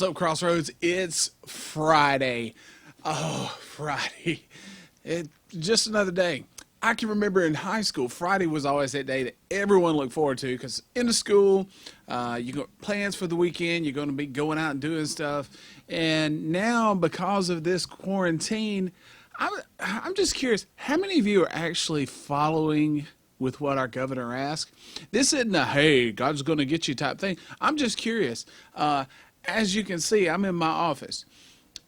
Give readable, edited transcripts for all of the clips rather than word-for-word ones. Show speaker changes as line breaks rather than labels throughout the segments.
What's up, Crossroads? It's Friday. Oh, Friday. It's just another day. I can remember in high school, Friday was always that day that everyone looked forward to because into school, you got plans for the weekend, you're going to be going out and doing stuff. And now, because of this quarantine, I'm just curious, how many of you are actually following with what our governor asked? This isn't a, hey, God's going to get you type thing. I'm just curious. As you can see, I'm in my office.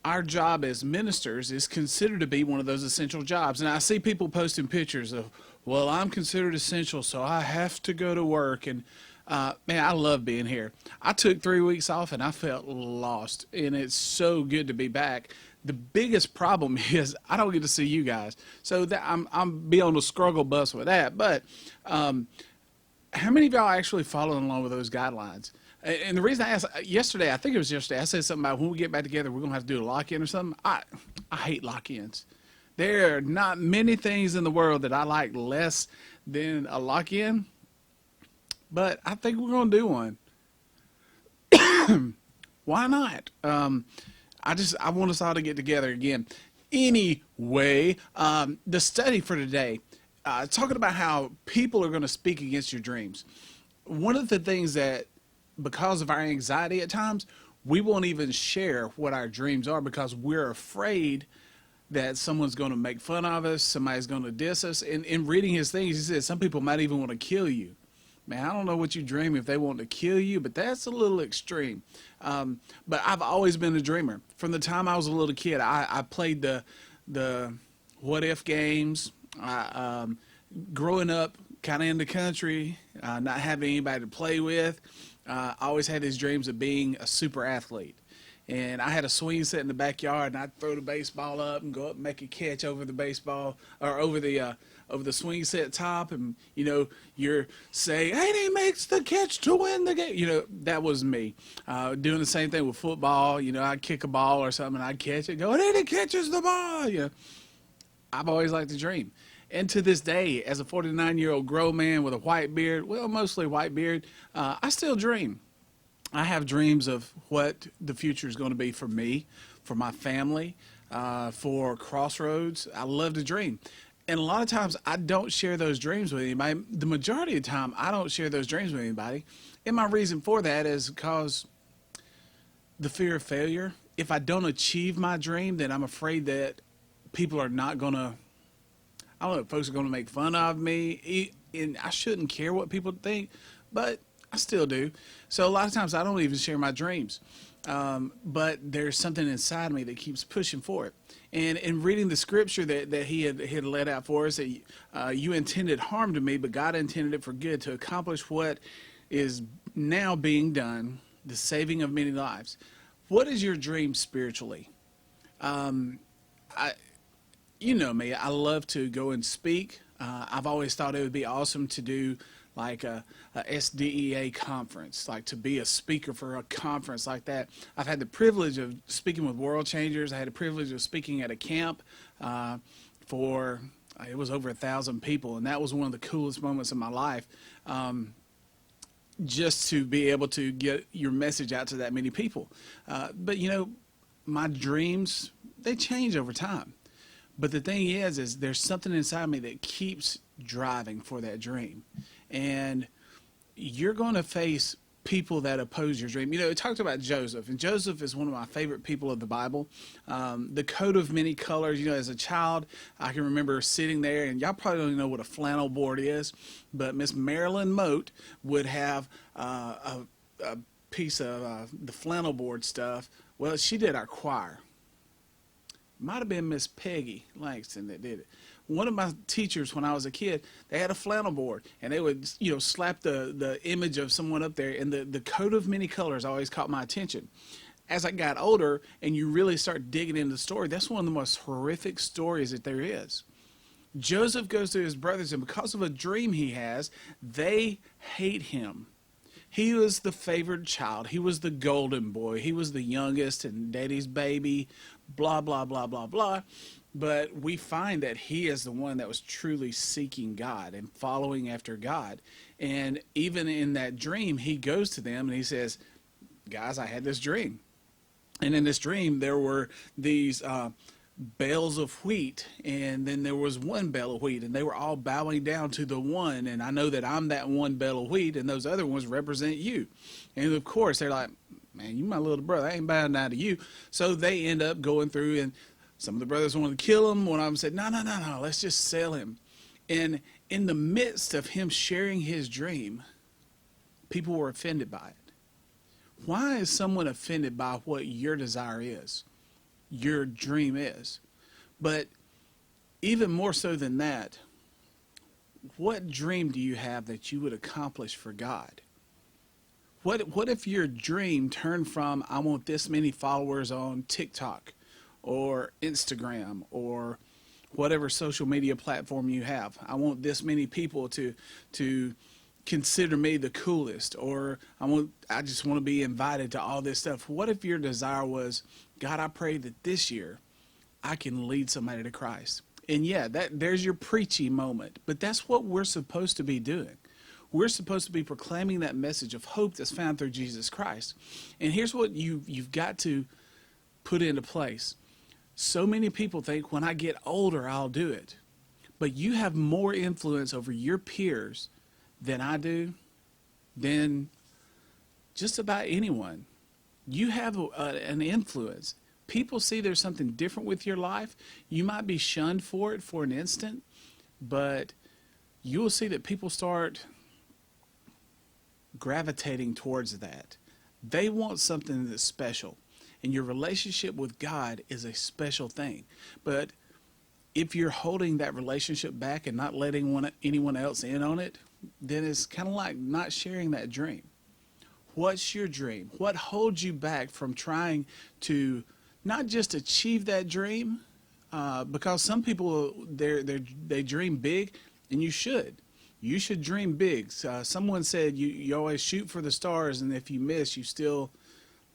Our job as ministers is considered to be one of those essential jobs. And I see people posting pictures of, well, I'm considered essential, so I have to go to work. And man, I love being here. I took 3 weeks off and I felt lost. And it's so good to be back. The biggest problem is I don't get to see you guys. So that I'm be on the struggle bus with that. But how many of y'all actually following along with those guidelines? And the reason I asked yesterday, I think it was yesterday, I said something about when we get back together, we're going to have to do a lock-in or something. I hate lock-ins. There are not many things in the world that I like less than a lock-in, but I think we're going to do one. Why not? I want us all to get together again. Anyway, the study for today, talking about how people are going to speak against your dreams. One of the things that, because of our anxiety at times, we won't even share what our dreams are because we're afraid that someone's going to make fun of us, somebody's going to diss us. And in reading his things, he says some people might even want to kill you. Man, I don't know what you dream if they want to kill you, but that's a little extreme. But I've always been a dreamer. From the time I was a little kid, I played the what if games. Growing up kind of in the country, not having anybody to play with, I always had these dreams of being a super athlete. And I had a swing set in the backyard, and I'd throw the baseball up and go up and make a catch over the baseball or over the swing set top, and you're saying, "Hey, he makes the catch to win the game." That was me. Doing the same thing with football. I'd kick a ball or something, and I'd catch it, go, and he catches the ball. I've always liked to dream. And to this day, as a 49-year-old grown man with a white beard, well, mostly white beard, I still dream. I have dreams of what the future is going to be for me, for my family, for Crossroads. I love to dream. And a lot of times I don't share those dreams with anybody. The majority of the time, I don't share those dreams with anybody. And my reason for that is because the fear of failure. If I don't achieve my dream, then I'm afraid that people are not going to, I don't know, folks are going to make fun of me. And I shouldn't care what people think, but I still do. So a lot of times I don't even share my dreams. But there's something inside me that keeps pushing for it. And in reading the scripture that he had let out for us, that you intended harm to me, but God intended it for good to accomplish what is now being done, the saving of many lives. What is your dream spiritually? You know me, I love to go and speak. I've always thought it would be awesome to do like a SDEA conference, like to be a speaker for a conference like that. I've had the privilege of speaking with world changers. I had the privilege of speaking at a camp for, it was over 1,000 people, and that was one of the coolest moments of my life. Just to be able to get your message out to that many people. But my dreams, they change over time. But the thing is there's something inside me that keeps driving for that dream. And you're going to face people that oppose your dream. It talks about Joseph, and Joseph is one of my favorite people of the Bible. The coat of many colors, as a child, I can remember sitting there, and y'all probably don't even know what a flannel board is, but Miss Marilyn Moat would have a piece of the flannel board stuff. Well, she did our choir. Might have been Miss Peggy Langston that did it. One of my teachers when I was a kid, they had a flannel board, and they would, slap the image of someone up there, and the coat of many colors always caught my attention. As I got older and you really start digging into the story, that's one of the most horrific stories that there is. Joseph goes to his brothers, and because of a dream he has, they hate him. He was the favored child. He was the golden boy. He was the youngest and daddy's baby, blah, blah, blah, blah, blah. But we find that he is the one that was truly seeking God and following after God. And even in that dream, he goes to them and he says, guys, I had this dream. And in this dream, there were these bales of wheat, and then there was one bale of wheat, and they were all bowing down to the one. And I know that I'm that one bale of wheat, and those other ones represent you. And of course, they're like, man, you my little brother. I ain't bowing down to you. So they end up going through, and some of the brothers wanted to kill him. One of them said, no, no, no, no, let's just sell him. And in the midst of him sharing his dream, people were offended by it. Why is someone offended by what your desire is, your dream is? But even more so than that, what dream do you have that you would accomplish for God? What if your dream turned from, I want this many followers on TikTok or Instagram or whatever social media platform you have. I want this many people to consider me the coolest, or I just want to be invited to all this stuff. What if your desire was, God, I pray that this year I can lead somebody to Christ? And yeah, there's your preachy moment, but that's what we're supposed to be doing. We're supposed to be proclaiming that message of hope that's found through Jesus Christ. And here's what you've got to put into place. So many people think, when I get older, I'll do it. But you have more influence over your peers than I do, than just about anyone. You have an influence. People see there's something different with your life. You might be shunned for it for an instant, but you will see that people start gravitating towards that. They want something that's special. And your relationship with God is a special thing. But if you're holding that relationship back and not letting anyone else in on it, then it's kind of like not sharing that dream. What's your dream? What holds you back from trying to not just achieve that dream? Because some people, they dream big, and you should. You should dream big. Someone said you always shoot for the stars, and if you miss, you still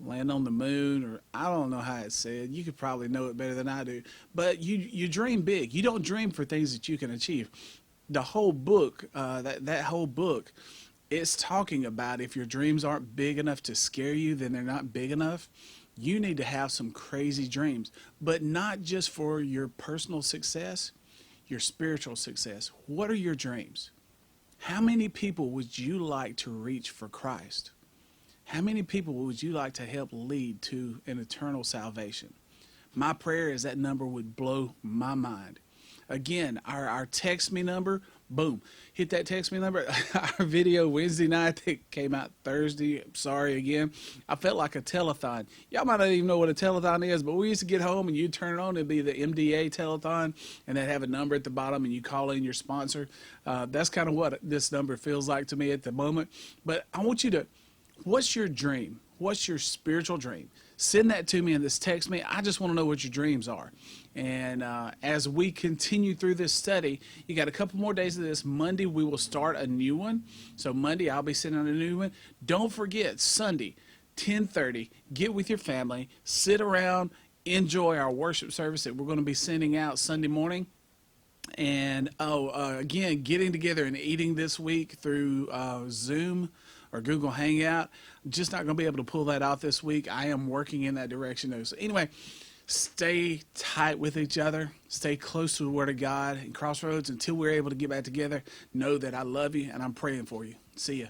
land on the moon, or I don't know how it's said. You could probably know it better than I do. But you dream big. You don't dream for things that you can achieve. The whole book, that whole book, it's talking about if your dreams aren't big enough to scare you, then they're not big enough. You need to have some crazy dreams, but not just for your personal success, your spiritual success. What are your dreams? How many people would you like to reach for Christ? How many people would you like to help lead to an eternal salvation? My prayer is that number would blow my mind. Again, our text me number, boom, hit that text me number. Our video Wednesday night that came out Thursday, sorry again. I felt like a telethon. Y'all might not even know what a telethon is, but we used to get home and you turn it on, it'd be the MDA telethon, and they'd have a number at the bottom and you call in your sponsor. That's kind of what this number feels like to me at the moment. But I want you to, what's your dream? What's your spiritual dream? Send that to me in this text me. I just want to know what your dreams are. And as we continue through this study, you got a couple more days of this. Monday, we will start a new one. So Monday, I'll be sending out a new one. Don't forget, Sunday, 10:30, get with your family, sit around, enjoy our worship service that we're going to be sending out Sunday morning. And again, getting together and eating this week through Zoom or Google Hangout. I'm just not going to be able to pull that off this week. I am working in that direction though. So anyway, stay tight with each other. Stay close to the Word of God and Crossroads until we're able to get back together. Know that I love you and I'm praying for you. See ya.